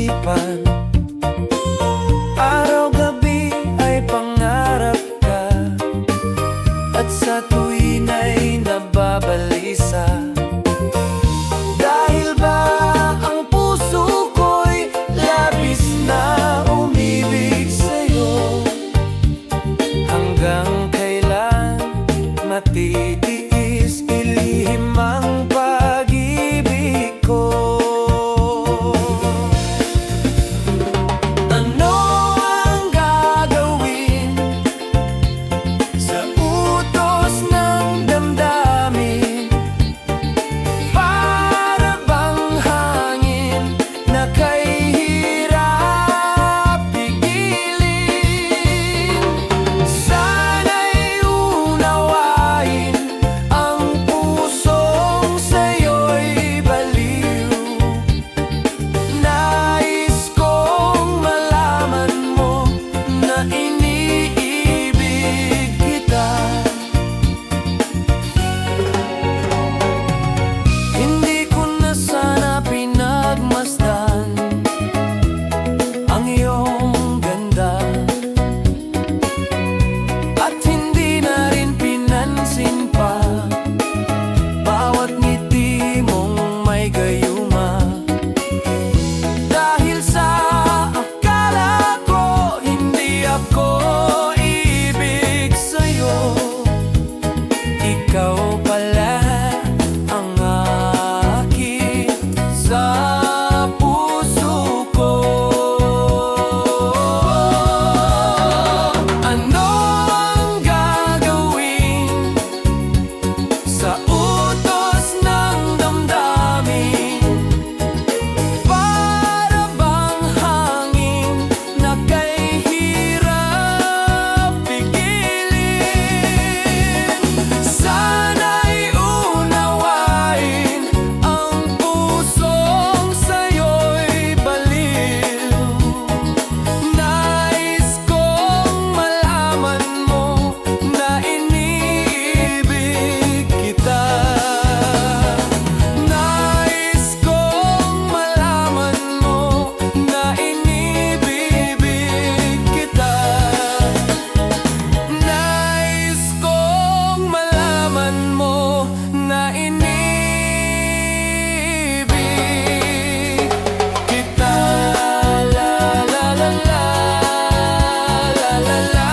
isipan. Araw-gabi ay pangarap ka, at sa tuwin ay nababalisa. Dahil ba ang puso ko'y labis na umibig sa'yo? Hanggang kailan matitiis ilihim ang pag-ibig ko? Ano ang gagawin sa utos ng damdamin? Para bang hangin na kay hirap pigilin? Sana'y unawain ang pusong sa'yo'y baliw. Nais kong malaman mo na iniibig kita. Hindi ko na sana pinagmasdan ang iyong ganda, at hindi na rin pinansin pa bawat ngiti mong may gayuma. Dahil sa akala ko hindi ako ibig sa'yo, ikaw pala ang akin sa puso ko. Ano ang gagawin sa utos ng damdamin? Para bang hangin na kay hirap pigilin? Sana'y unawain ang pusong sa'yo'y baliw. Nais kong malaman mo na iniibig kita. Nais kong malaman mo na inibibig kita. Nais kong malaman mo na inibig kita. La la la la, la la la.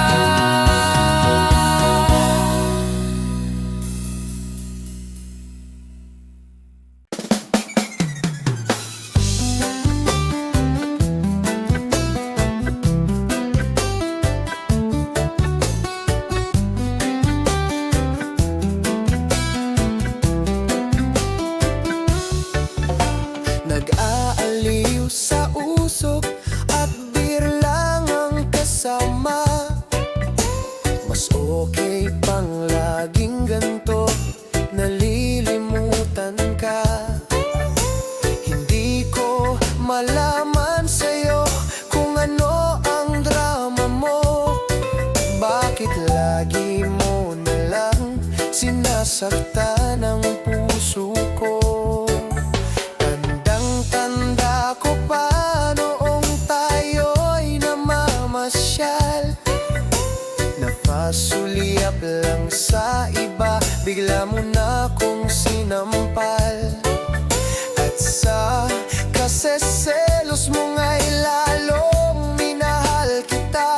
Nag-aaliw sa usok at birlang ang kasama. Mas okay pang laging ganto, nalilimutan ka. Hindi ko malaman sa'yo kung ano ang drama mo. Bakit lagi mo na lang sinasaktan ang puso ko? Tandang-tanda ko pa noong tayo'y namamasyal. Napasulyap lang sa iba, bigla mo na kong sinampal. At sa kaseselos mo nga'y lalong minahal kita.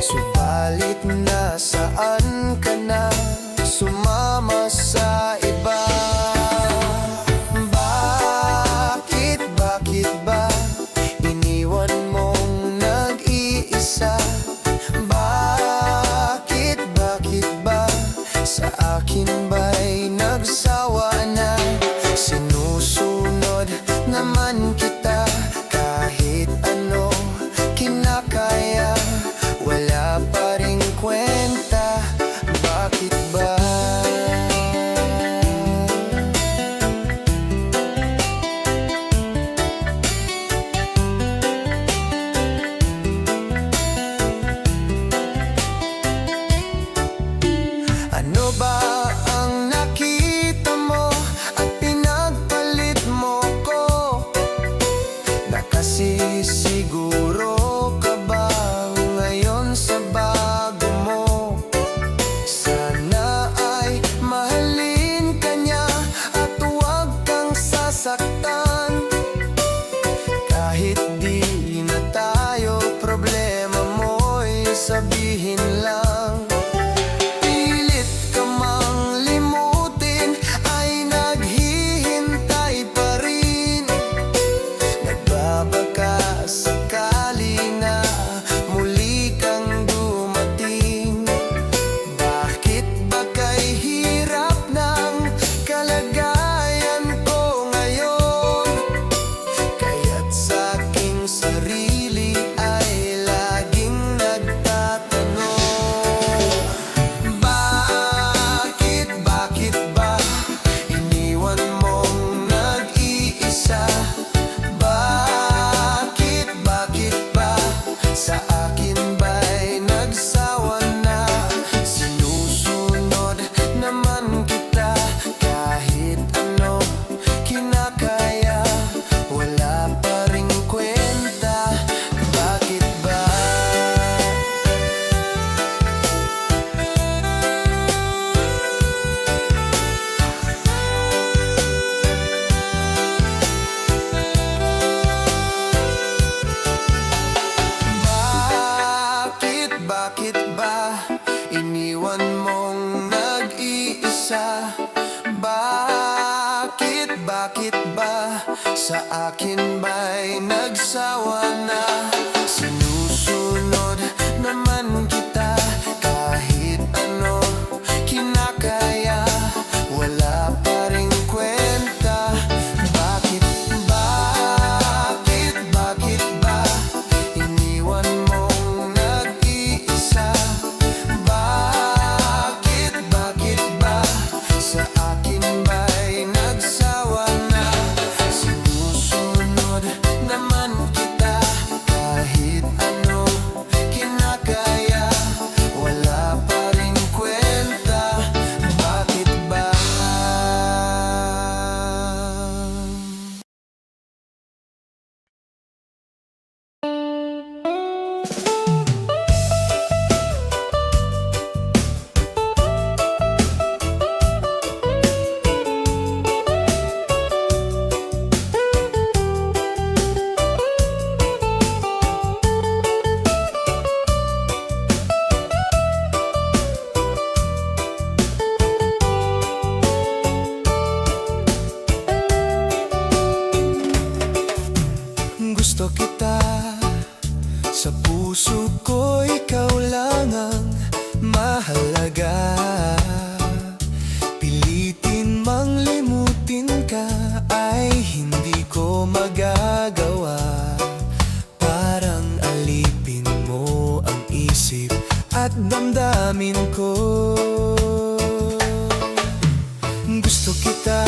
Subalit nasaan ka na, sumama sa iba? Bakit ba iniwan mong nag-iisa? Bakit ba sa akin ba bakit ba sa akin ba'y nagsawa na? Sinusunod naman kita kahit ano kinakaya, wala pa ring kwenta. Bakit ba iniwan mong nag-iisa? Bakit ba sa akin ba'y nagsawa na? Sinusunod naman kita kahit ano kinakaya, wala pa ring kwenta. Bakit ba? Gusto kita, sa puso ko ikaw lang ang mahalaga. Pilitin mang limutin ka ay hindi ko magagawa. Parang alipin mo ang isip at damdamin ko. Gusto kita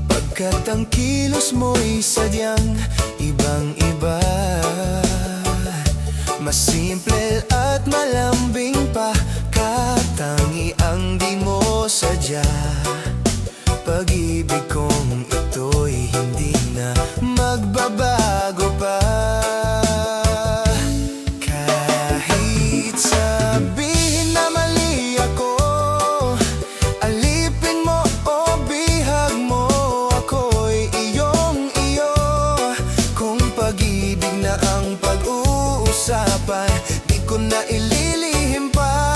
pagkat ang kilos mo'y sadyang ibang-iba. Mas simple at malambing pa, katangiang di mo sadya. Pag-ibig kong ito'y hindi na magbabago pa. Kahit sabihin na mali ako, alipin mo o bihag mo, ako'y iyong-iyo. Kung pag-ibig na ang pag-uusapan, di ko na ililihim pa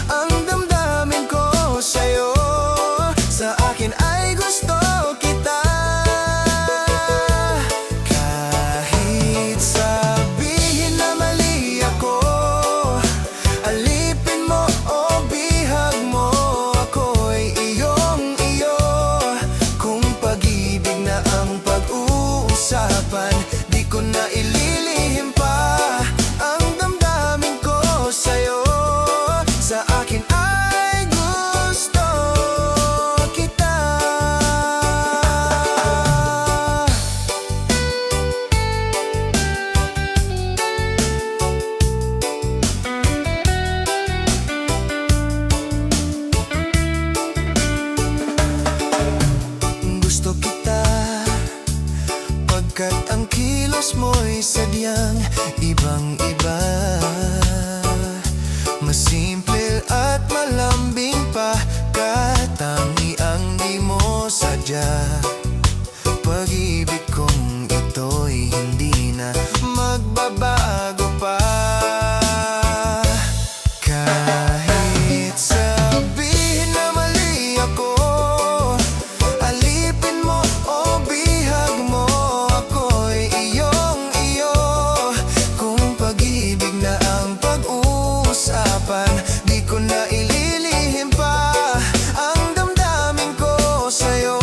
ang damdamin ko sa'yo. Sa akin ay gusto kita. Kahit sabihin na mali ako, alipin mo o bihag mo, ako'y iyong-iyo. Kung pag-ibig na ang pag-uusapan, di ko na ililihim pa ang damdamin ko sa'yo. Sa akin ay gusto kita. Gusto kita pagkat ang kilos mo'y sadyang ibang-iba. Mas simple at malambing pa, katangiang di mo sadya. Pag-ibig kong ito'y hindi na magbabago pa. Kahit sabihin na mali ako, alipin mo o bihag mo, ako'y iyong-iyo. Kung pag-ibig na ang pag-uusapan, di ko na ililihim pa ang damdamin ko sa'yo.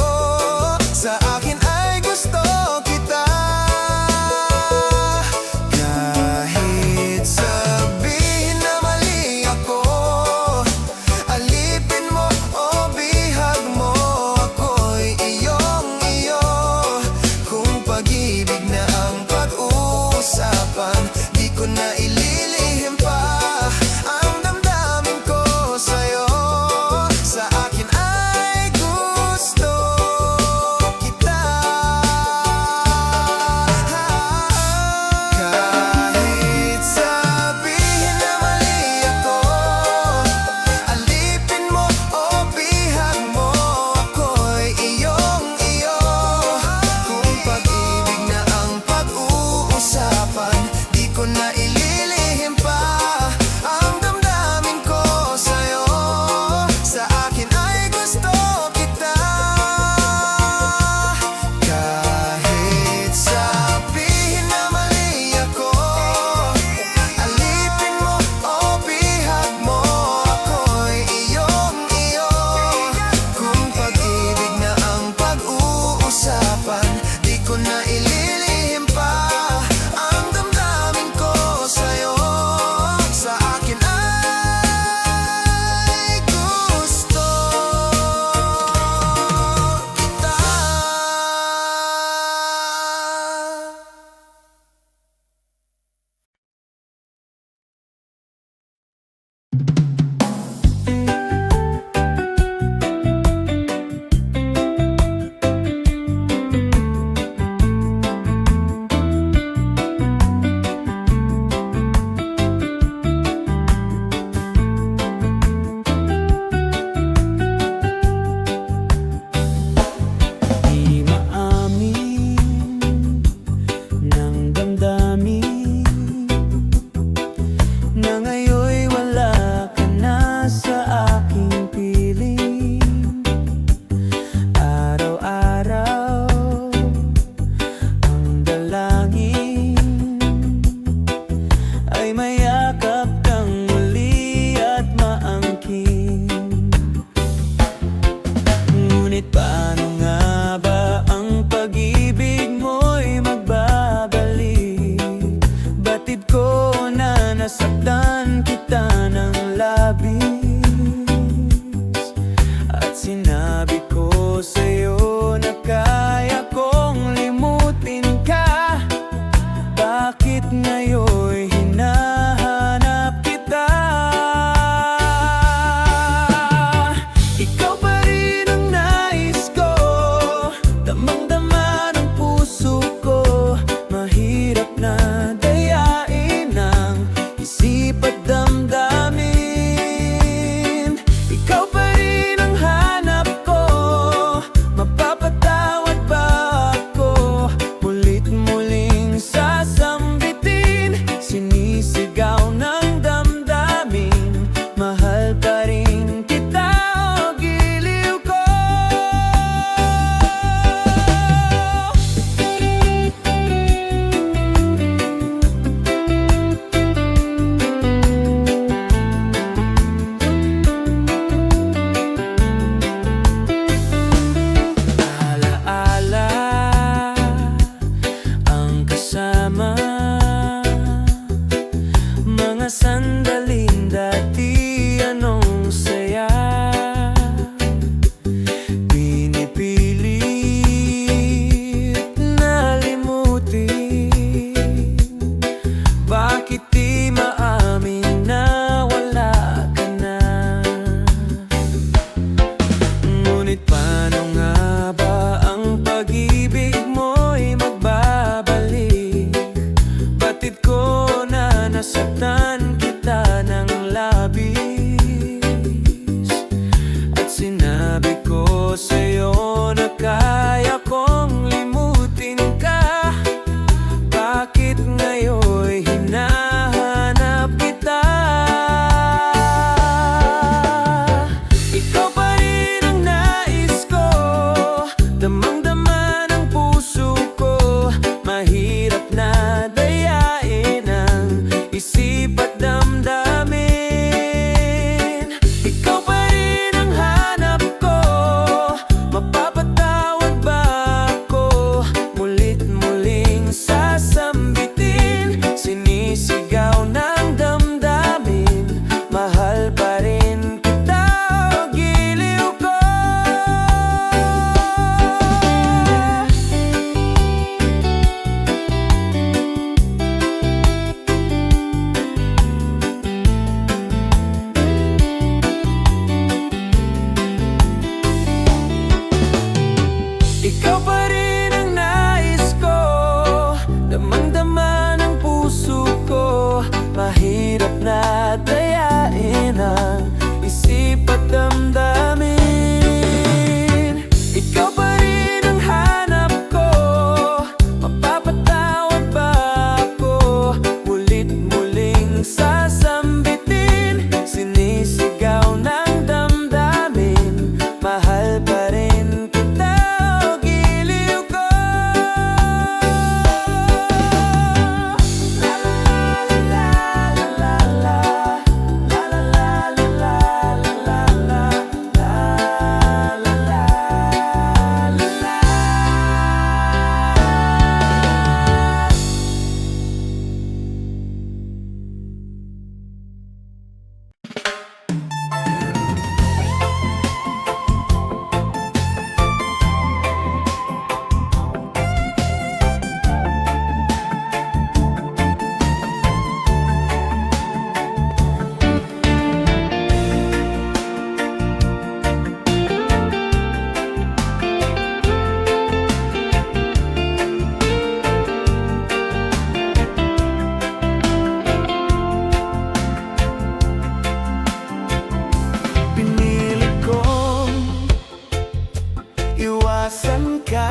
nasan ka,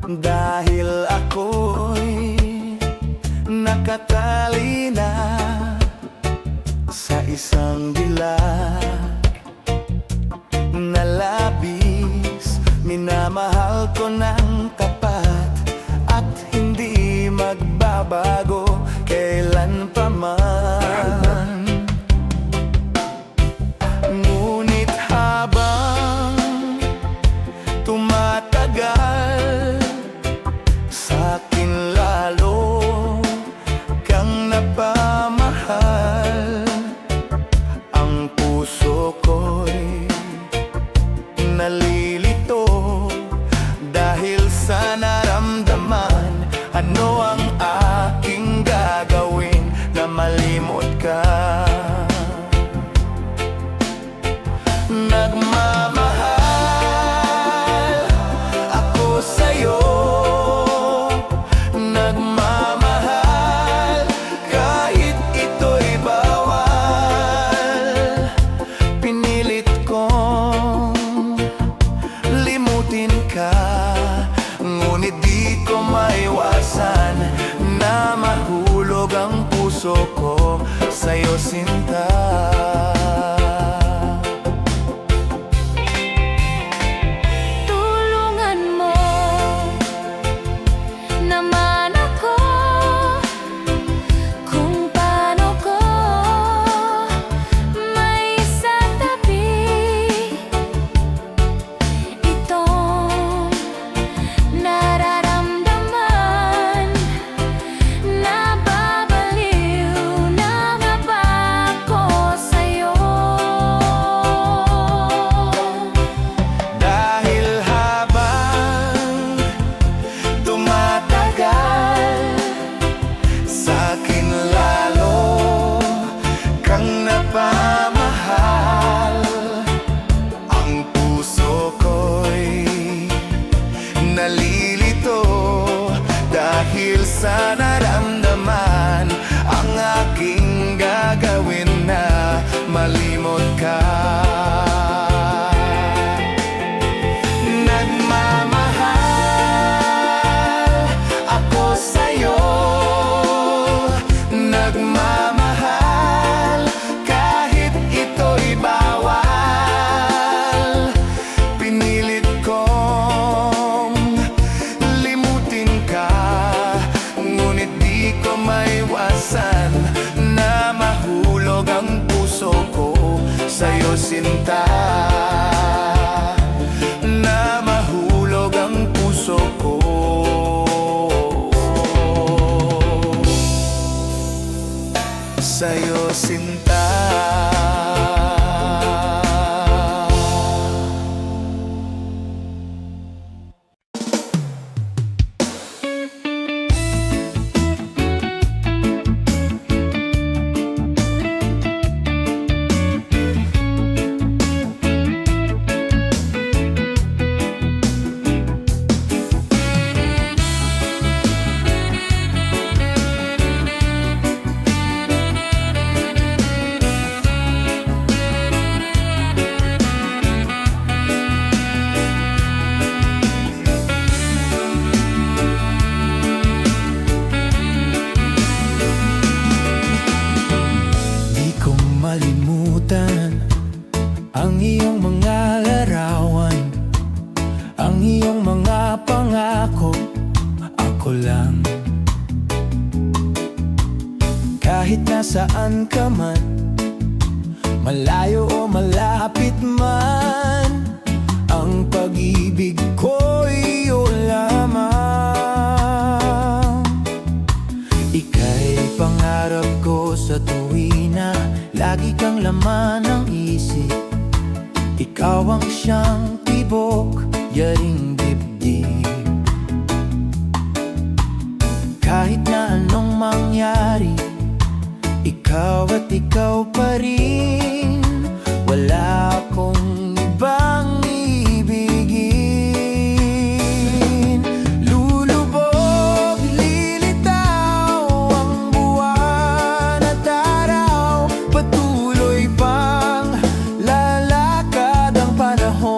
dahil ako'y nakatali na sa isang dilag na labis. Minamahal ko ng tapat at hindi magbabago kailan pa man. Ngunit habang tumatagal, sa'kin lalo kang napamahal. Ang puso ko'y nalilito dahil sa naramdaman. Ano ang aking gagawin na malimot ka? Nagmamahal ako sa'yo, nagmamahal kahit ito'y bawal. Pinilit kong limutin ka, ngunit di ko maiwasan na mahulog ang puso ko sa'yo, sinta. Tulungan mo naman ako kung paano ko maisatabi itong nararamdaman. Nababaliw na nga ba ako sa'yo? Dahil habang tumatagal, sa'kin lalo kang napamahal. Ang puso ko'y nalilito dahil sa naramdaman. Ang aking gagawin na malimot ka. Nagmamahal ako sa'yo, nagmamahal kahit ito'y bawal. Pinilit kong limutin ka, ngunit di ko maiwasan na mahulog ang puso ko sa'yo, sinta. Na mahulog ang puso ko sa'yo, sinta. Di ko malimutan ang iyong mga larawan, ang iyong mga pangako. Ako lang, kahit nasaan ka man, malayo o malapit man, ang pag-ibig ko'y iyo lamang. Ika'y pangarap ko sa tuwina, lagi kang laman ng isip. Ikaw ang siyang tibok, yaring dibdib. Kahit na anong mangyari, ikaw at ikaw pa rin. Wala akong ibang ibigin. Lulubog, lilitaw ang buwan at araw. Patuloy pang lalakad ang panahon.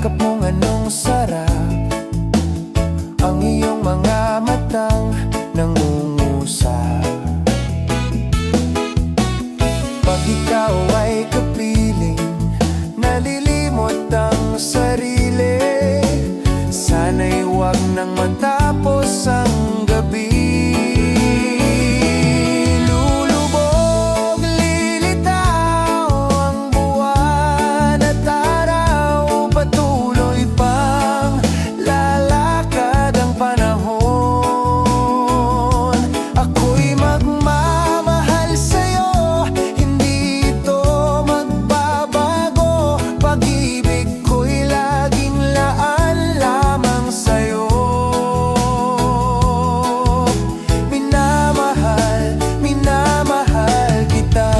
yakap mong anong sarap, ang iyong mga matang nangungusap. Pag ikaw ay kapiling, nalilimot ang sarili. Sana'y huwag nang matapos ang gabi. Lulubog, lilitaw ang buwan at araw, patuloy pang lalakad ang panahon. Ako'y magmamahal sa'yo, hindi ito magbabago. Pag-ibig ko'y laging laan lamang sa'yo. Minamahal, minamahal kita.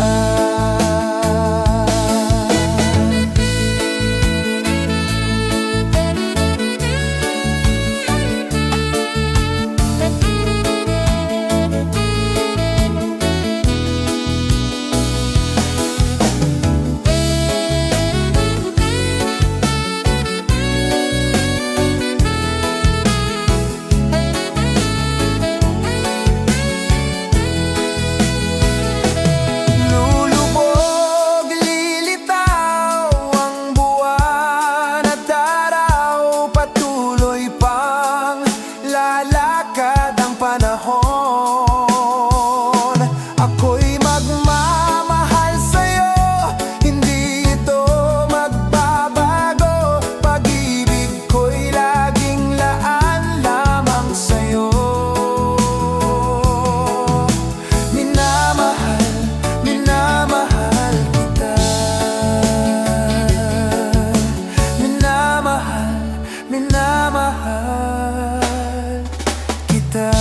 Lulubog, lilitaw ang buwan at araw, patuloy pang lalakad ang panahon. Ako'y magmamahal sa'yo, hindi ito magbabago. Pag-ibig ko'y laging laan lamang sa'yo. Minamahal, minamahal kita. Minamahal, minamahal kita.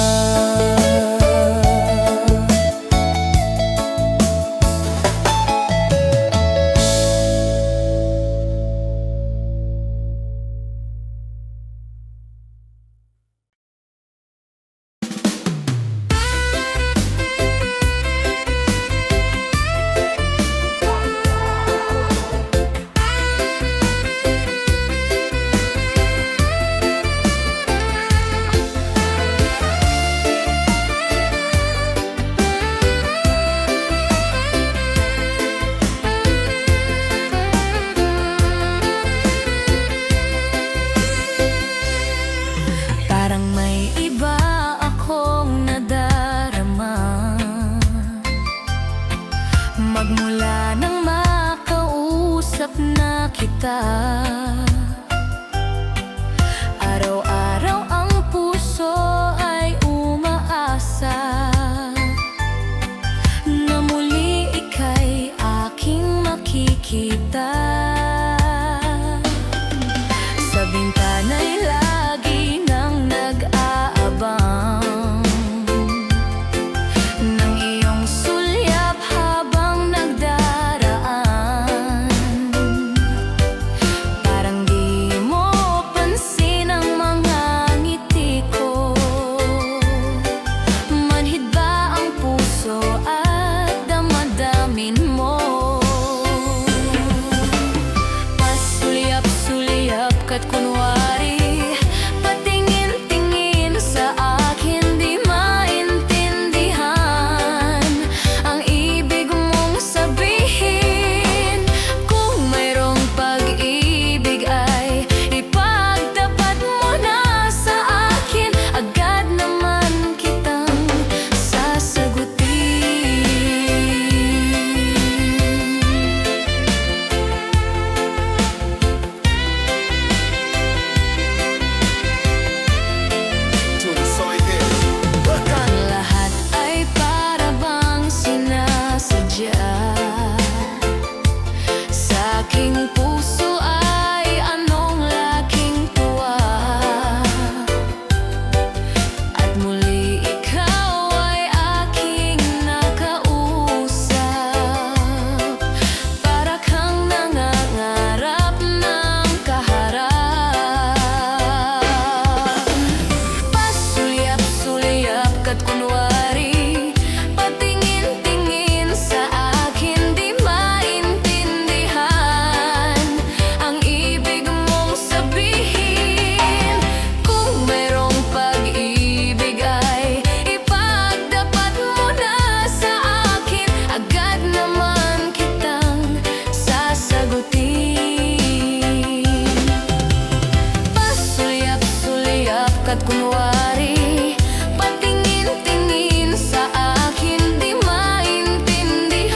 Pagkat kunwari patingin-tingin sa akin, di maintindihan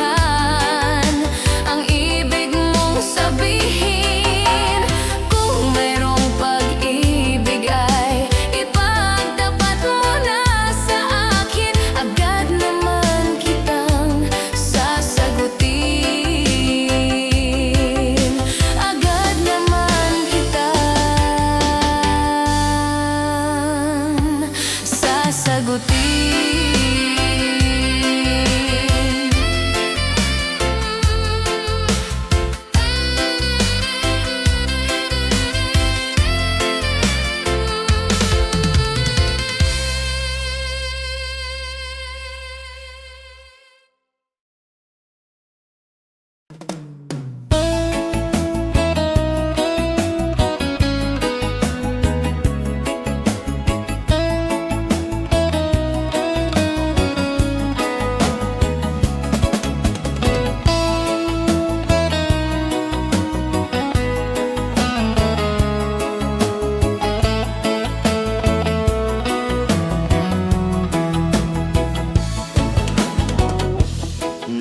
ang ibig mong sabihin. Kung mayroong pag-ibig ay ipagtapat mo na sa akin, agad naman kitang sasagutin. Agad naman kitang sasagutin.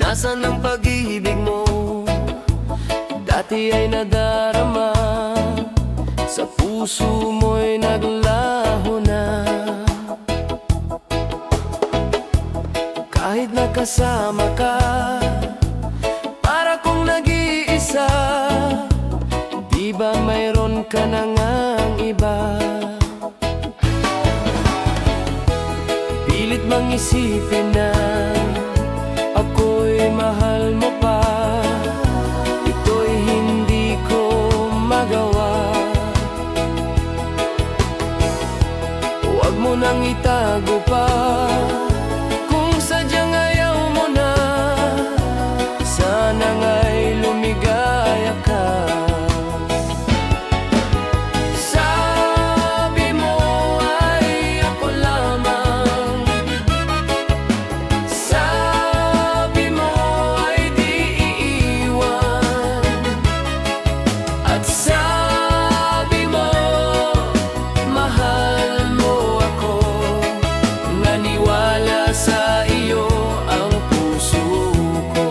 Nasaan ang pag-ibig mo? Dati ay nadarama, sa puso mo'y naglaho na. Kahit nakasama ka, para kong nag-iisa. Di ba mayroon ka na ngang iba? Pilit mang isipin na ako'y mahal mo pa, ito'y hindi ko magawa. Huwag mo nang itago pa, kung sadyang ayaw mo na, sana nga'y lumigaya ka. Sabi mo ay ako lamang, sabi mo ay di iiwan, at sabi mo mahal mo ako. Naniwala sa iyo ang puso ko.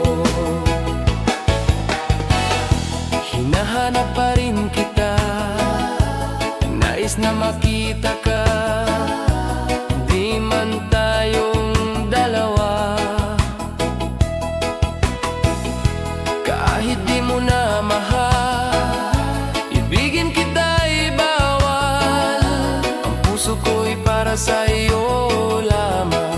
Hinahanap pa rin kita, nais na makita ka. Di man tayong dalawa, kahit di mo na mahal, ibigin kita'y bawal. Ang puso ko'y para sa iyo lamang.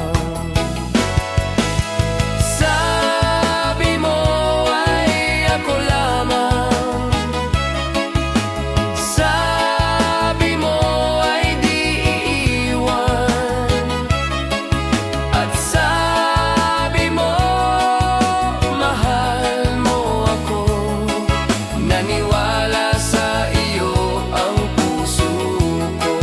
Sabi mo ay ako lamang, sabi mo ay di iiwan, at sabi mo mahal mo ako. Naniwala sa iyo ang puso ko.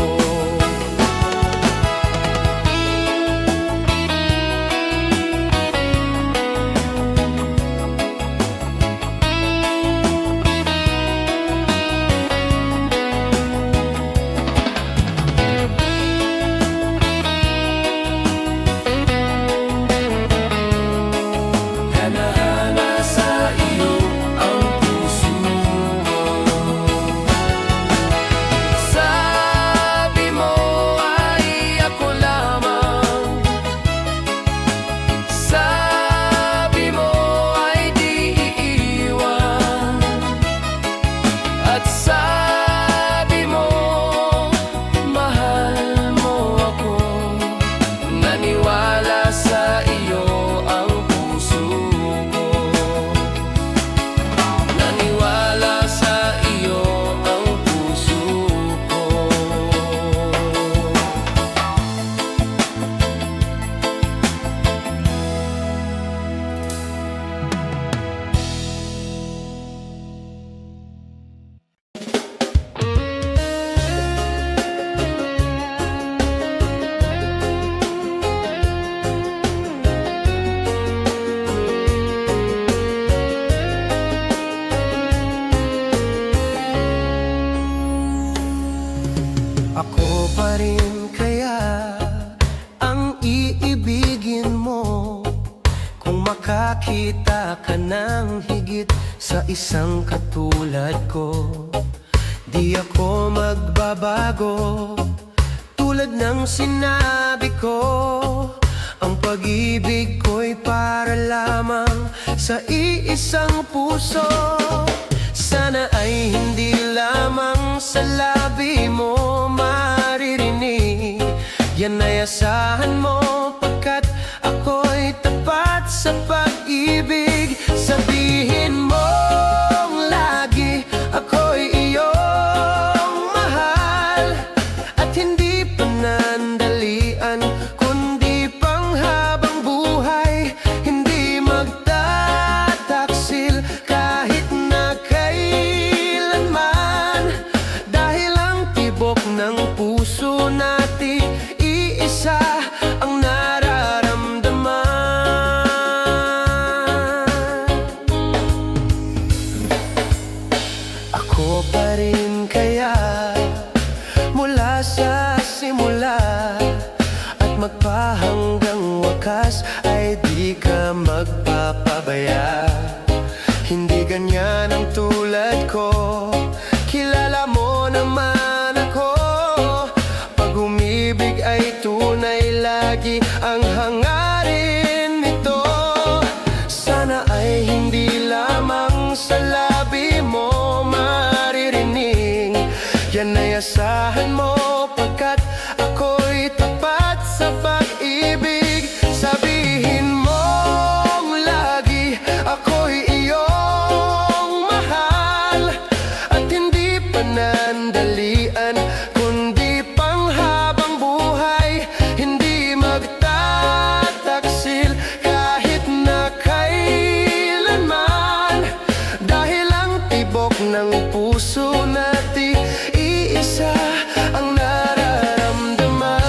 Ako pa rin kaya ang iibigin mo kung makakita ka ng higit sa isang katulad ko. Di ako magbabago, tulad ng sinabi ko. Ang pag-ibig ko'y para lamang sa iisang puso. Sana ay hindi lamang sa labi mo maririnig. Yan ay asahan mo, pagkat ako'y tapat sa pag-ibig. Sabihin mo lagi, ako'y iyong mahal, at hindi panandalian, kundi panghabang buhay. Hindi magtataksil kahit na kailanman, dahil ang tibok ng puso natin iisa ang nararamdaman. Ako pa rin kaya mula sa simula at magpahanggang wakas ay di ka magpapabaya. Hindi ganyan ang tulad ko, kilala mo naman ako. Pag umibig ay tunay, lagi ang hangarin nito. Sana ay hindi lamang sa labi mo maririnig. Yan ay asahan mo, pagkat ako'y tapat sa pag-ibig. Sabihin mo lagi, ako'y iyong mahal, at hindi panandalian, kundi panghabang buhay. Hindi magtataksil kahit na kailanman, dahil ang tibok ng puso natin iisa ang nararamdaman.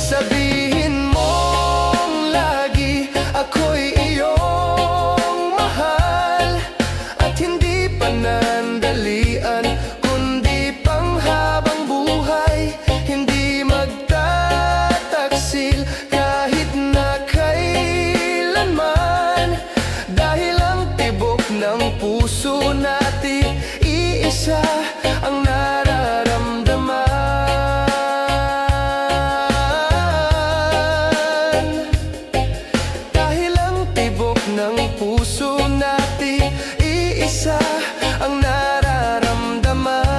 Sabihin mong lagi, ako'y iyong mahal, at hindi panandalian, kundi panghabang buhay. Hindi magtataksil kahit na kailanman, dahil ang tibok ng puso natin iisa ang nararamdaman. Dahil ang tibok ng puso natin iisa ang nararamdaman.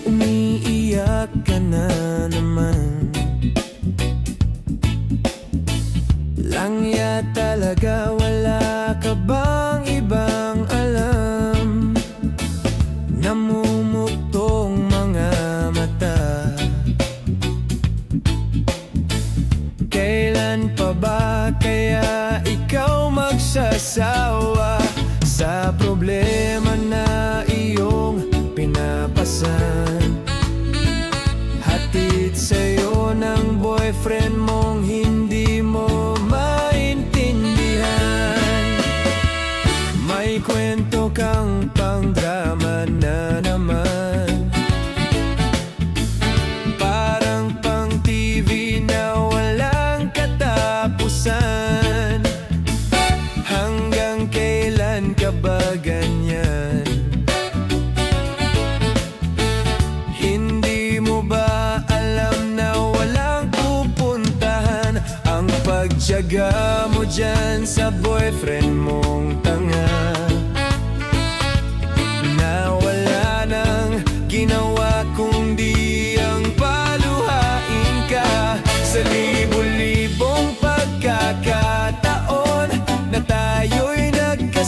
Umiiyak ka na naman, langya talaga, wala ka bang ibang alam? Namumuktong mga mata, kailan pa ba kaya ikaw magsasawa sa problema na iyong pinapasan? Hatid sa'yo ng boyfriend mong hindi mo maintindihan. May kwento kang pang-drama na naman, parang pang-TV na walang katapusan. Hanggang kailan ka ba ganyan? Hindi mo ba alam na walang pupuntahan ang pagtiyaga mo dyan sa boyfriend mong tanga, na wala nang ginawa kung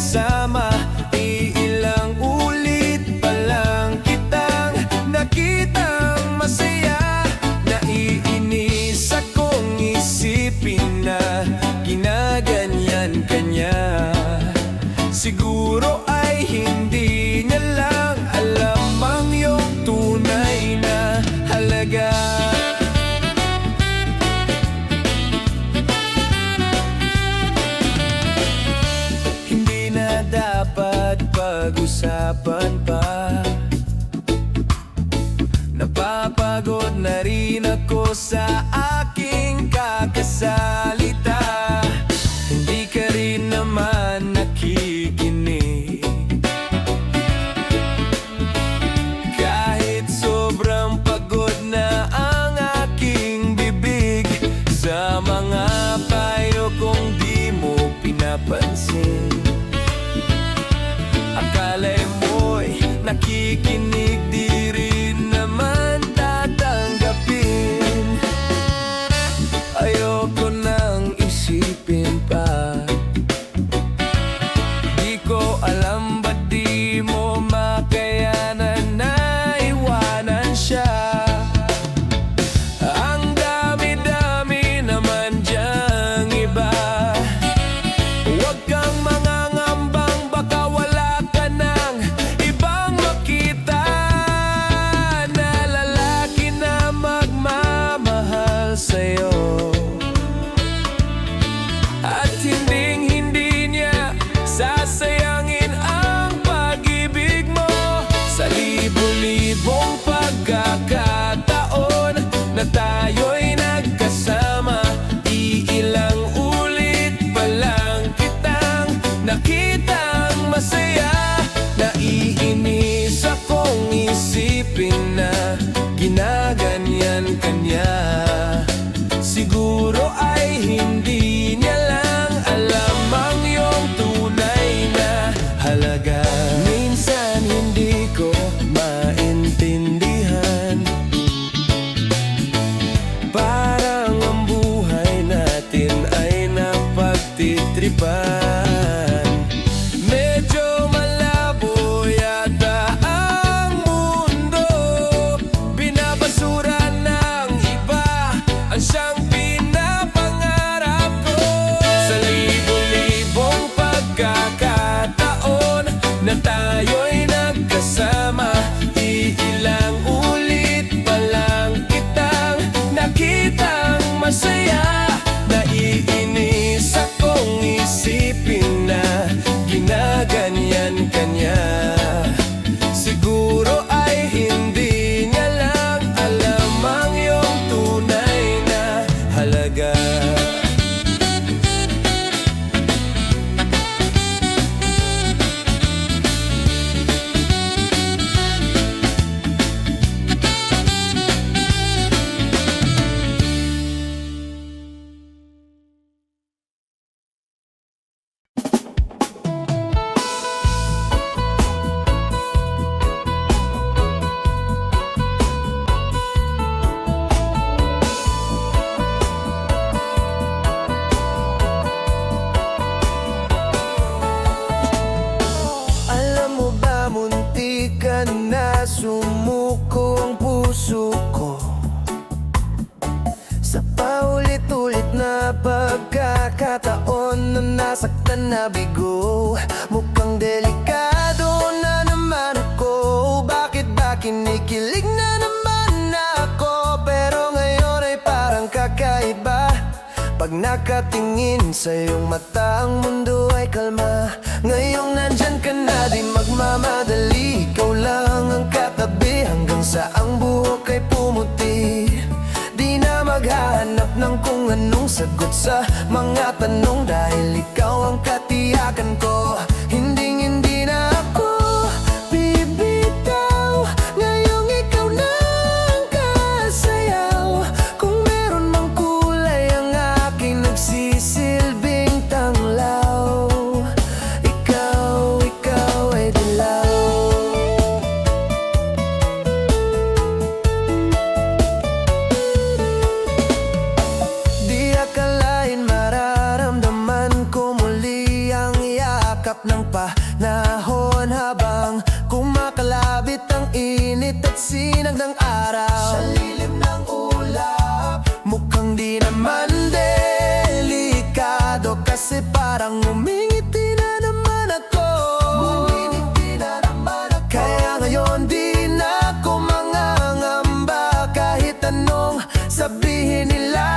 kasama. Iilang ulit pa lang kitang nakitang masaya. Naiinis akong isipin na ginaganyan ka niya. Siguro ay hindi niya lang alam ang iyong tunay na halaga. Hindi na dapat pag-usapan pa. Napapagod na rin ako sa aking kakasalita. Hindi ka rin naman nakikinig. Kahit sobrang pagod na ang aking bibig, sa mga payo kong di mo pinapansin. Akala mo'y nakikinig, di rin naman tatanggapin. Ayoko nang isipin pa. Di ko alam ba't di mo makayanan na iwanan siya. Ang dami-dami naman diyang iba. Huwag kang mangangambang, baka wala ka ng ibang makita na lalaki na magmamahal sa'yo. At hinding-hindi niya sasayangin ang pag-ibig mo. Sa libo-libong pagkakataon na tayo'y nagkasama, iilang ulit pa lang kitang nakitang masaya. Naiinis akong isipin na ginaganyan ka niya. Siguro ay hindi niya lang alam ang iyong tunay na halaga. Minsan hindi ko maintindihan, parang ang buhay natin ay napagtitripan. Medyo malabo yata ang mundo, binabasura ng iba ang siyang pinapangarap ko. Sa libo-libong pagkakataon na tayo'y nagkasama, iilang ulit pa lang kitang nakitang masaya. Naiinis akong isipin na ginaganyan ka niya. Siguro ay hindi niya lang alam ang iyong tunay na halaga. Alam mo ba, muntikan na sumuko ang puso ko sa paulit-ulit na pagkakataon na nasaktan na bigo. Mukhang delikado na naman ako. Bakit ba kinikilig na naman ako? Pero ngayon ay parang kakaiba. Pag nakatingin sa iyong mata, ang mundo ay kalma. Ngayong nandyan ka na, di magmamadali. Ikaw lang ang katabi hanggang sa ang buhok ay pumuti. Di na maghahanap ng kung anong sagot sa mga tanong, dahil ikaw ang katiyakan ko. Hinding-hindi na ako bibitaw. Ngayong ikaw na ang kasayaw. Kung meron mang kulay ang aking nagsisilbing tanglaw, ikaw ay dilaw. Di akalain mararamdaman liwanag ng araw, sa lilim ng ulap, mukhang di naman delikado, kasi parang umingiti na naman ako. Kaya ngayon di na ako mangangamba, kahit anong sabihin nila.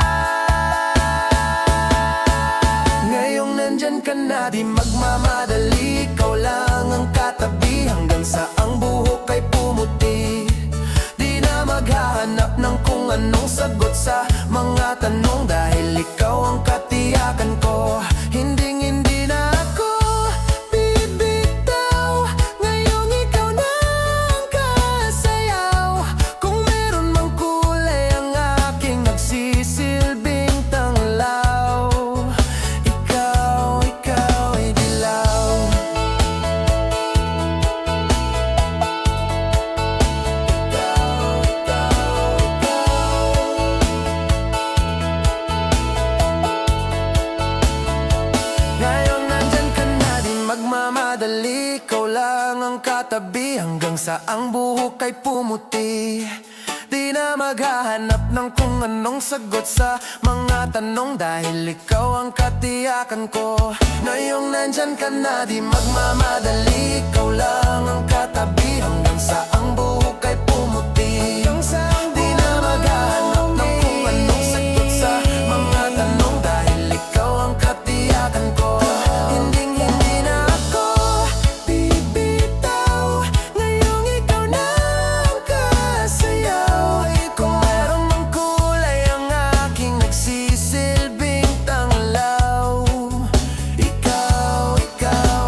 Ngayong nandyan ka na, di magmamadali, ikaw lang ang katabi, hanggang sa ang buhok ay pumuti. Di na maghahanap ng kung anong sagot sa mga tanong, dahil ikaw ang katiyakan ko. Hindi na ako bibitaw, ngayong ikaw na ang kasayaw. Kung meron mang kulay ang aking nagsisilbing tanglaw, ikaw ay dilaw. Ngayon nandyan ka na, di magmamadali, ikaw lang ang katabi, hanggang sa ang buhok ay pumuti. Di na maghahanap ng kung anong sagot sa mga tanong, dahil ikaw ang katiyakan ko. Ngayong nandyan ka na, di magmamadali, ikaw lang ang katabi, hanggang sa ang buhok ay pumuti. Di na maghahanap ng kung anong sagot sa mga tanong, dahil ikaw ang katiyakan ko. Hindi na ako bibitaw, ngayong ikaw na ang kasayaw. Kung meron mang kulay ang aking nagsisilbing tanglaw, ikaw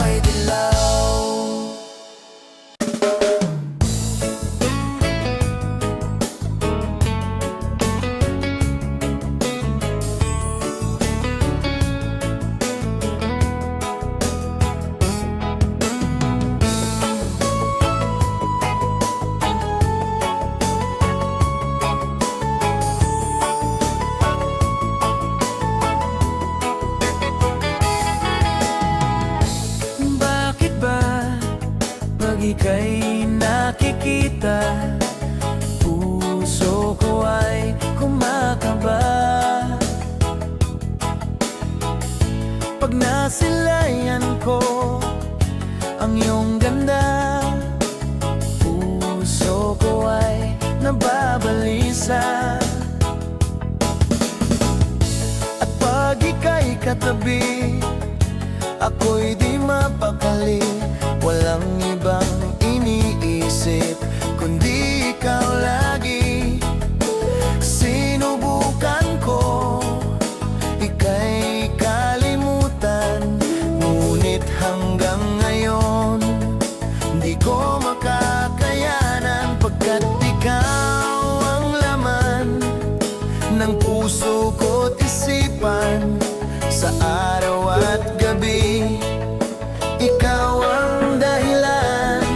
ay dilaw. Bakit ba pag ika'y nakikita, puso ko ay kumakaba? Pag nasilayan ko ang iyong ganda, puso ko ay nababalisa. At pag ika'y katabi, ako'y di mapakali, walang ibang iniisip kundi ikaw lagi. Sinubukan ko, ika'y kalimutan, ngunit hanggang ngayon di ko makakayanan, pagkat ikaw ang laman ng puso ko't isipan. Sa araw at gabi, ikaw ang dahilan.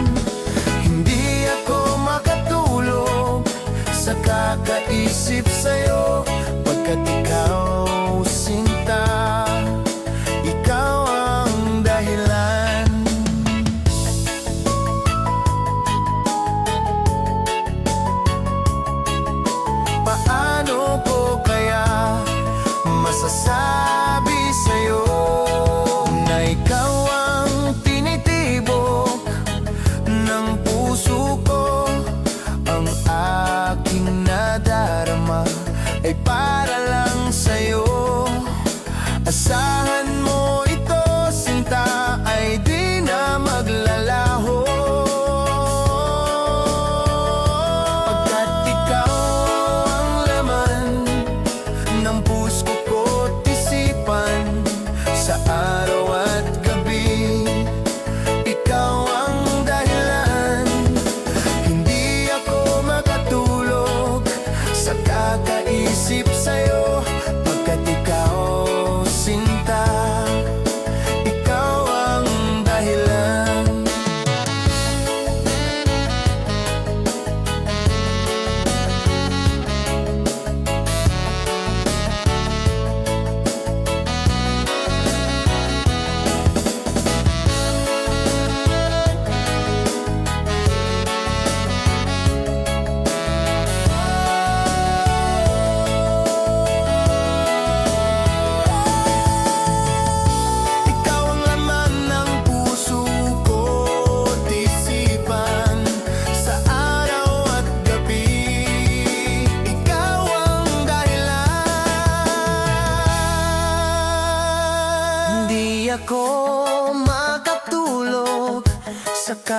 Hindi ako makatulog sa kakaisip sa'yo, pagkat ikaw, sinta, ikaw ang dahilan. Paano ko kaya masasabi sa'yo na ikaw ang tinitibok ng puso ko, ang aking nadarama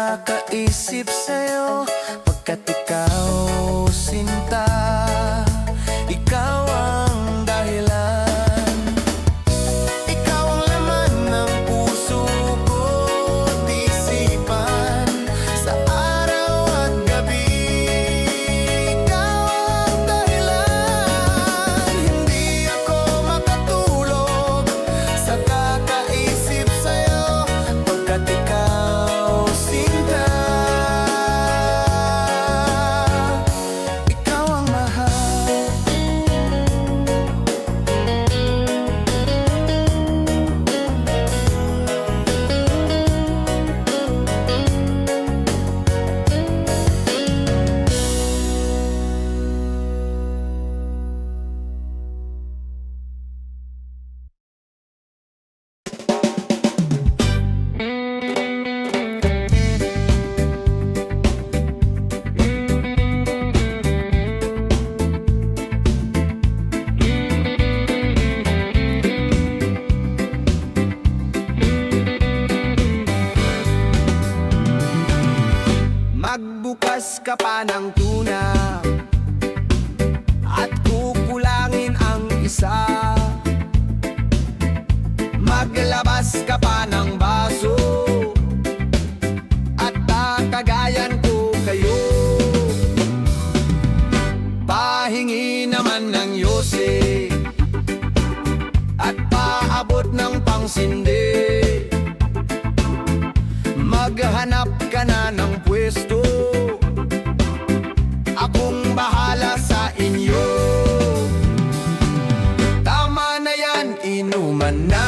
kakaisip sa'yo pagkat ikaw, sinta, ikaw ang dahilan. Ikaw ang laman ng puso ko't isipan sa araw at gabi. Ikaw ang dahilan. Hindi ako makatulog sa kakaisip sa'yo pagkat ikaw, sinta, ikaw ang mahal. Magbukas ka pa ng tuna at kukulangin ang isa. Maglabas ka pa ng baso at tatagayan ko kayo. Pahingi naman ng yose at paabot ng pangsindi. Maghanap ka na ng pwesto, akong bahala sa inyo. Tama na yan, inuman na.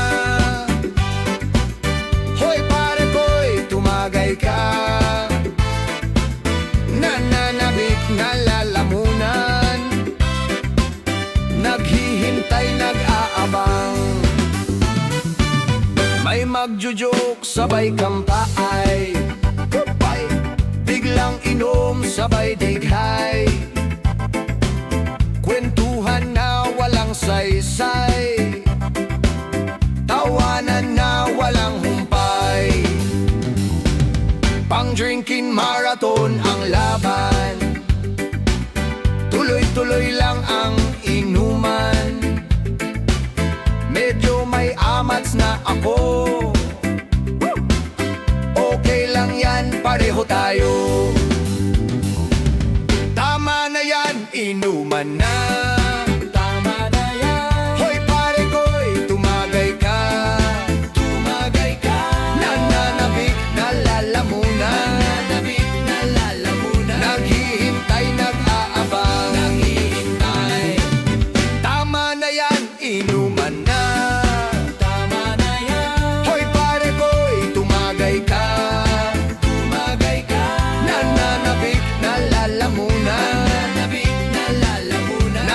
Hoy pare ko'y tumagay ka. Nananabik na lalamunan, naghihintay, nag-aabang. May magjujok, sabay kampay, biglang inom, sabay dighay. Kwentuhan na walang saysay, tawanan na walang humpay. Pang-drinking marathon ang laban, tuloy-tuloy lang ang inuman. Medyo may amats na ako, okay lang yan, pareho tayo. Tama na yan, inuman na. Tama na yan. Hoy pare ko'y tumagay ka. Tumagay ka. Nananabik na lalamunan. Nananabik na lalamunan. Naghihintay, nag-aabang. Naghihintay. Tama na yan, inuman na. Tama na yan. Hoy pare ko'y tumagay ka. Tumagay ka. Nananabik na lalamunan. Nananabik na lalamunan.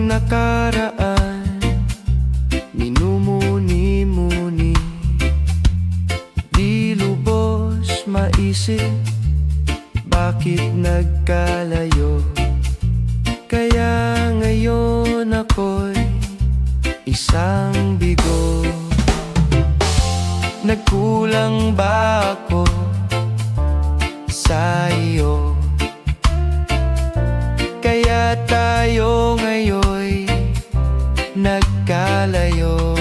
nakaraan minumuni-muni, di lubos maisip bakit nagkalayo. Kaya ngayon ako'y isang bigo. Nagkulang ba ako sa iyo? Kaya tayo ngayon'y nagkalayo.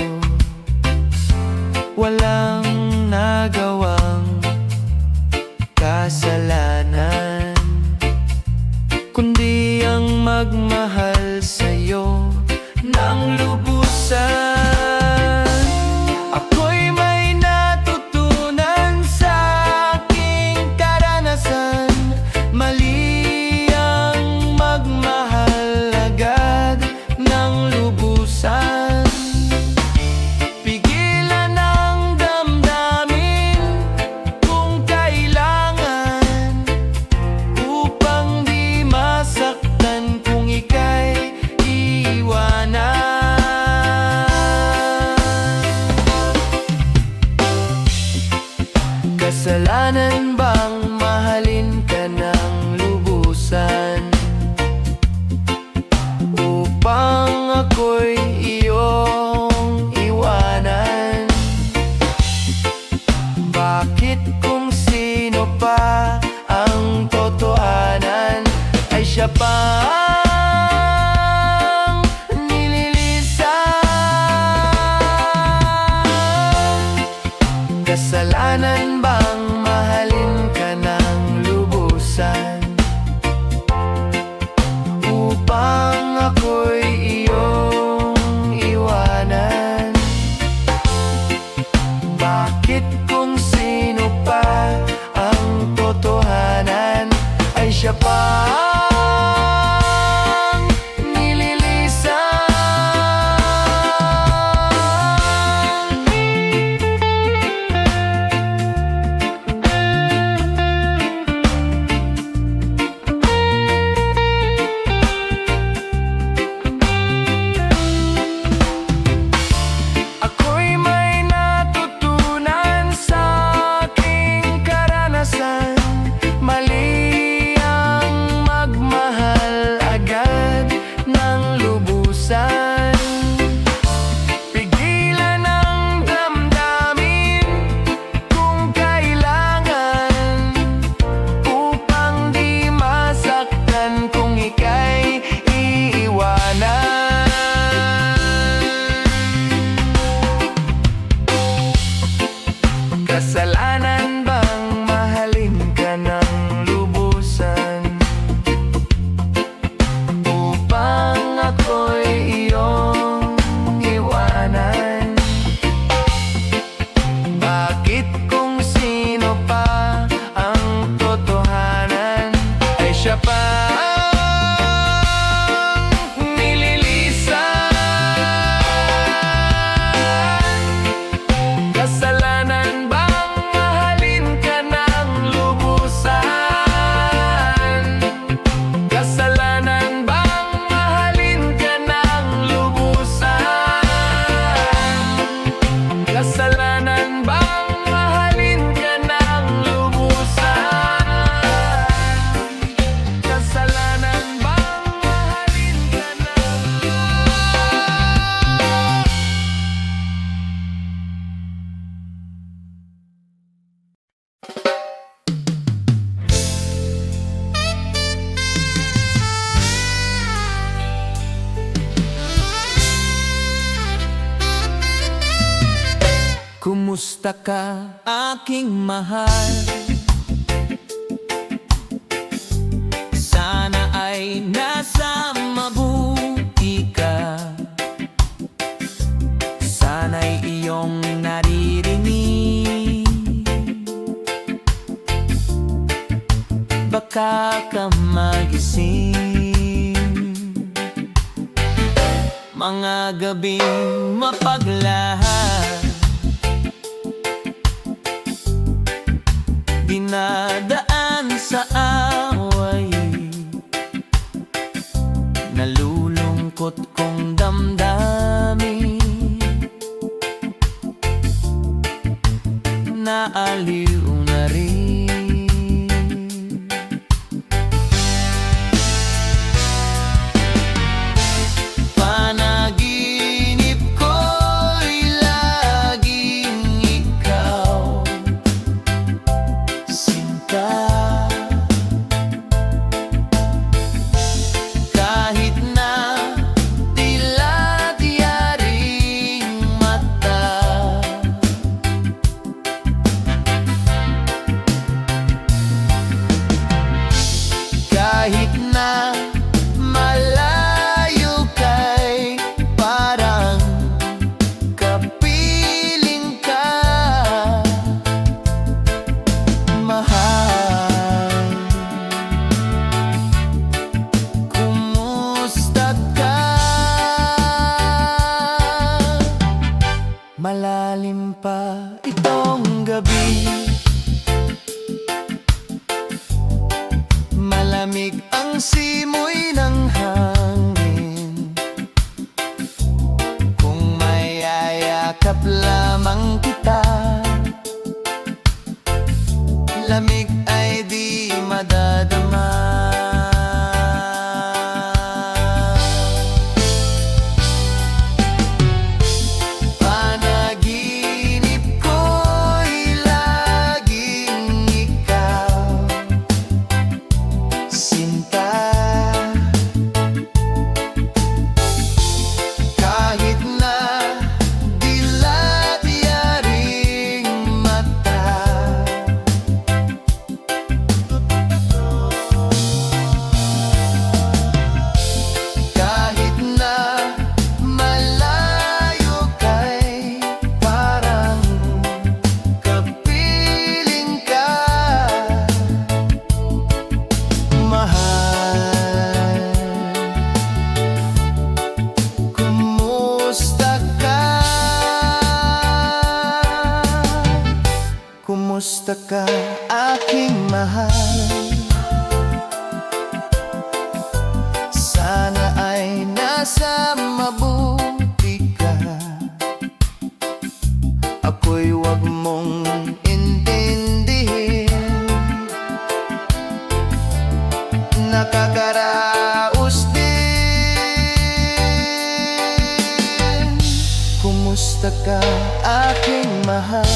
Walang nagawang kasalanan, kundi ang magmahal sa'yo ng lubusan. Ako'y may natutunan sa aking karanasan. Mali ang magmahal agad ng lubusan. Pigilan ang damdamin kung kailangan, upang di masaktan kung ika'y iiwanan. Kasalanan bang mahalin ka ng lubusan, upang ako'y iyong iwanan? Bakit kung sino pa ang totohanan ay siya pa ang nililisan? Kasalanan bang mahalin ka ng lubusan, upang ako'y iyong iwanan? Bakit kung sino pa ang totohanan ay siya pa ang nililisan? Ako'y may natutunan sa aking karanasan. Mali ang magmahal agad ng lubusan. Pigilan ang damdamin kung kailangan, upang di masaktan kung ika'y iiwanan. Kasalanan bang mahalin ka ng lubusan, upang ako'y iyong iwanan? Bakit kung sino pa ang totohanan ay siya pa ang nililisan? Kasalanan bang mahalin ka ng lubusan? Kasalanan bang mahalin ka ng lubusan? Kasalanan bang mahalin ka ng lubusan? Kasalanan bang mahalin ka Kumusta ka, aking mahal? Sana ay nasa mabuti ka. Sana'y iyong naririnig, baka ka magising. Mga gabing mapaglahat, dinadaan sa away, nalulungkot Kumusta ka, aking mahal? Sana ay nasa mabuti ka. Ako'y wag mong intindihin. Nakakaraos din. Kumusta ka, aking mahal?